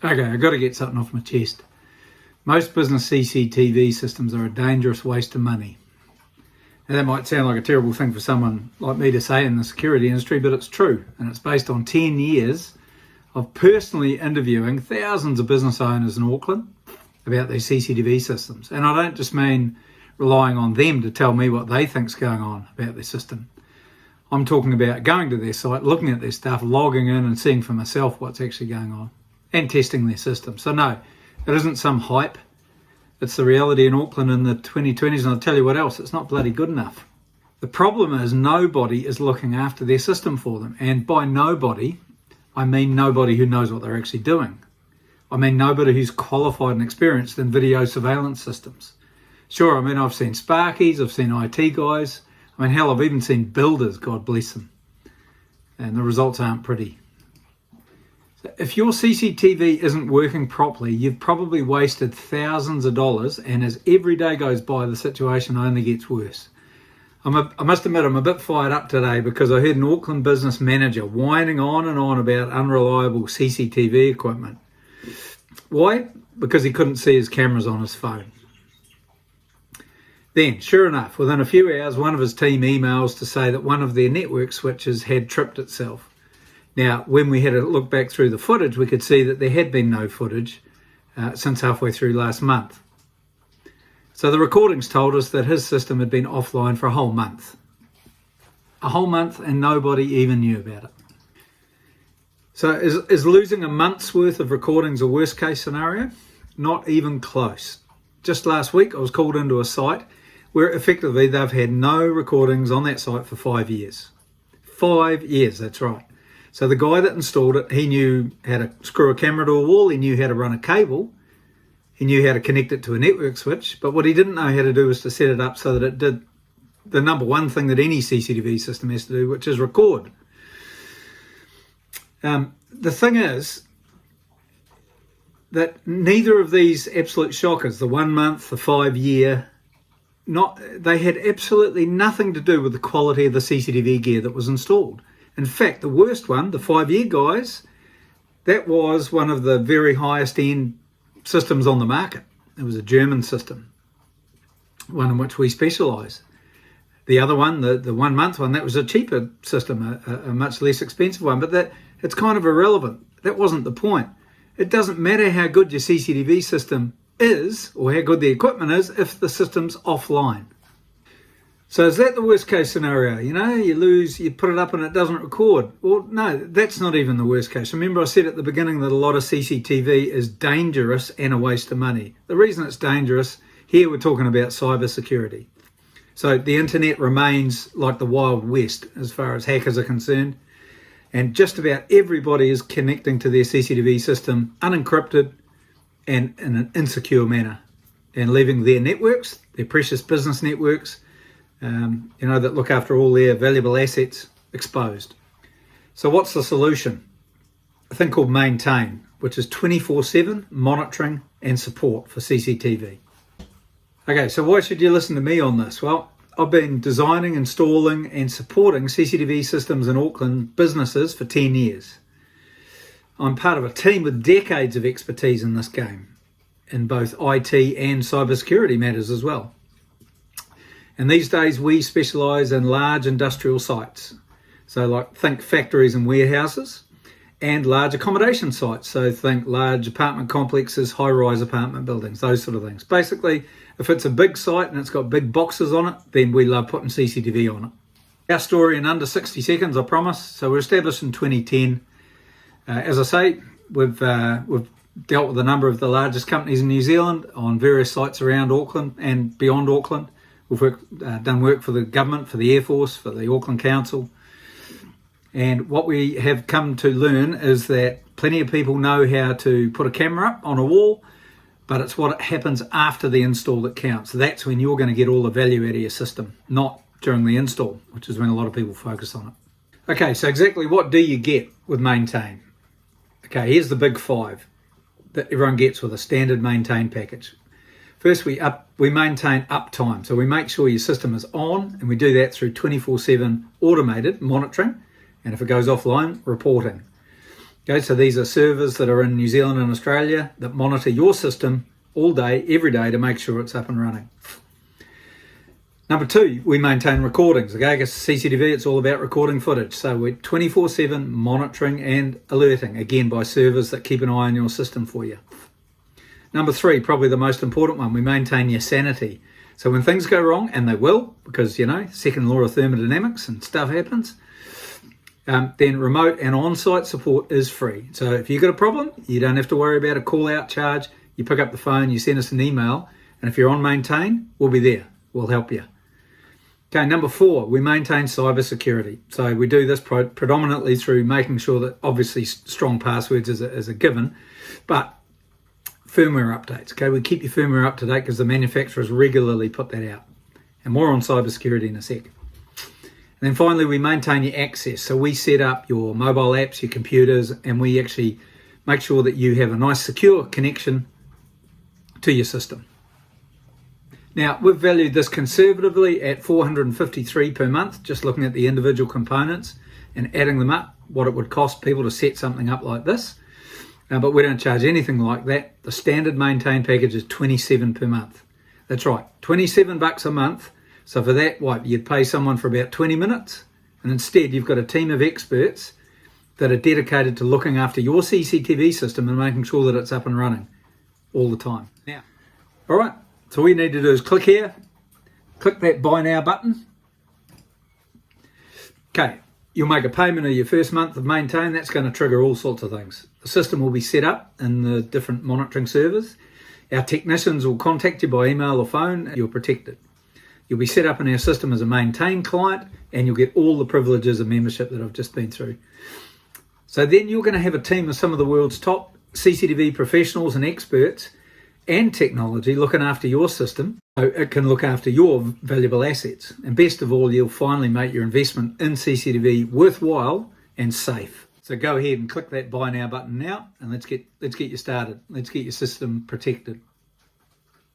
Okay, I've got to get something off my chest. Most business CCTV systems are a dangerous waste of money. Now, that might sound like a terrible thing for someone like me to say in the security industry, but it's true. And it's based on 10 years of personally interviewing thousands of business owners in Auckland about these CCTV systems. And I don't just mean relying on them to tell me what they think's going on about their system. I'm talking about going to their site, looking at their stuff, logging in and seeing for myself what's actually going on and testing their system. So no, it isn't some hype. It's the reality in Auckland in the 2020s, and I'll tell you what else, it's not bloody good enough. The problem is nobody is looking after their system for them. And by nobody, I mean nobody who knows what they're actually doing. I mean nobody who's qualified and experienced in video surveillance systems. Sure, I mean I've seen Sparkies, I've seen IT guys. I mean hell, I've even seen builders, God bless them. And the results aren't pretty. If your CCTV isn't working properly, you've probably wasted thousands of dollars, and as every day goes by, the situation only gets worse. I must admit, I'm a bit fired up today because I heard an Auckland business manager whining on and on about unreliable CCTV equipment. Why? Because he couldn't see his cameras on his phone. Then, sure enough, within a few hours, one of his team emails to say that one of their network switches had tripped itself. Now, when we had a look back through the footage, we could see that there had been no footage since halfway through last month. So the recordings told us that his system had been offline for a whole month. A whole month, and nobody even knew about it. So is losing a month's worth of recordings a worst case scenario? Not even close. Just last week, I was called into a site where effectively they've had no recordings on that site for 5 years. 5 years, that's right. So the guy that installed it, he knew how to screw a camera to a wall, he knew how to run a cable, he knew how to connect it to a network switch, but what he didn't know how to do was to set it up so that it did the number one thing that any CCTV system has to do, which is record. The thing is that neither of these absolute shockers, the 1 month, the 5 year, they had absolutely nothing to do with the quality of the CCTV gear that was installed. In fact, the worst one, the 5 year guys, that was one of the very highest end systems on the market. It was a German system, one in which we specialise. The other one, the 1 month one, that was a cheaper system, a much less expensive one, but it's kind of irrelevant. That wasn't the point. It doesn't matter how good your CCTV system is or how good the equipment is if the system's offline. So is that the worst case scenario? You know, you put it up and it doesn't record. Well, no, that's not even the worst case. Remember I said at the beginning that a lot of CCTV is dangerous and a waste of money. The reason it's dangerous, here we're talking about cyber security. So the internet remains like the Wild West as far as hackers are concerned. And just about everybody is connecting to their CCTV system unencrypted and in an insecure manner, and leaving their networks, their precious business networks, that look after all their valuable assets, exposed. So what's the solution? A thing called MAINTAIN, which is 24/7 monitoring and support for CCTV. Okay, so why should you listen to me on this? Well, I've been designing, installing and supporting CCTV systems in Auckland businesses for 10 years. I'm part of a team with decades of expertise in this game, in both IT and cybersecurity matters as well. And these days we specialise in large industrial sites. So think factories and warehouses, and large accommodation sites. So think large apartment complexes, high-rise apartment buildings, those sort of things. Basically, if it's a big site and it's got big boxes on it, then we love putting CCTV on it. Our story in under 60 seconds, I promise. So we're established in 2010. As I say, we've dealt with a number of the largest companies in New Zealand on various sites around Auckland and beyond Auckland. We've done work for the government, for the Air Force, for the Auckland Council. And what we have come to learn is that plenty of people know how to put a camera up on a wall, but it's what happens after the install that counts. That's when you're going to get all the value out of your system, not during the install, which is when a lot of people focus on it. Okay, so exactly what do you get with MAINTAIN? Okay, here's the big five that everyone gets with a standard MAINTAIN package. First, we maintain uptime. So we make sure your system is on, and we do that through 24/7 automated monitoring. And if it goes offline, reporting. Okay, so these are servers that are in New Zealand and Australia that monitor your system all day, every day, to make sure it's up and running. Number 2, we maintain recordings. Okay, I guess CCTV, it's all about recording footage. So we're 24/7 monitoring and alerting, again, by servers that keep an eye on your system for you. Number 3, probably the most important one, we maintain your sanity. So when things go wrong, and they will, because, second law of thermodynamics and stuff happens, then remote and on-site support is free. So if you've got a problem, you don't have to worry about a call-out charge. You pick up the phone, you send us an email, and if you're on Maintain, we'll be there. We'll help you. Okay, number 4, we maintain cybersecurity. So we do this predominantly through making sure that obviously strong passwords is a given, but firmware updates. Okay, we keep your firmware up to date because the manufacturers regularly put that out. And more on cybersecurity in a sec. And then finally, we maintain your access. So we set up your mobile apps, your computers, and we actually make sure that you have a nice secure connection to your system. Now, we've valued this conservatively at $453 per month, just looking at the individual components and adding them up, what it would cost people to set something up like this. But we don't charge anything like that. The standard Maintain package is $27 per month. That's right, $27 a month. So for that, you'd pay someone for about 20 minutes, and instead you've got a team of experts that are dedicated to looking after your CCTV system and making sure that it's up and running all the time. Now, all right, so all you need to do is click here, click that Buy Now button. Okay, you'll make a payment of your first month of Maintain. That's going to trigger all sorts of things. The system will be set up in the different monitoring servers. Our technicians will contact you by email or phone. You're protected. You'll be set up in our system as a Maintain client, and you'll get all the privileges of membership that I've just been through. So then you're going to have a team of some of the world's top CCTV professionals and experts and technology looking after your system, so it can look after your valuable assets. And best of all, you'll finally make your investment in CCTV worthwhile and safe. So go ahead and click that Buy Now button now, and let's get you started. Let's get your system protected.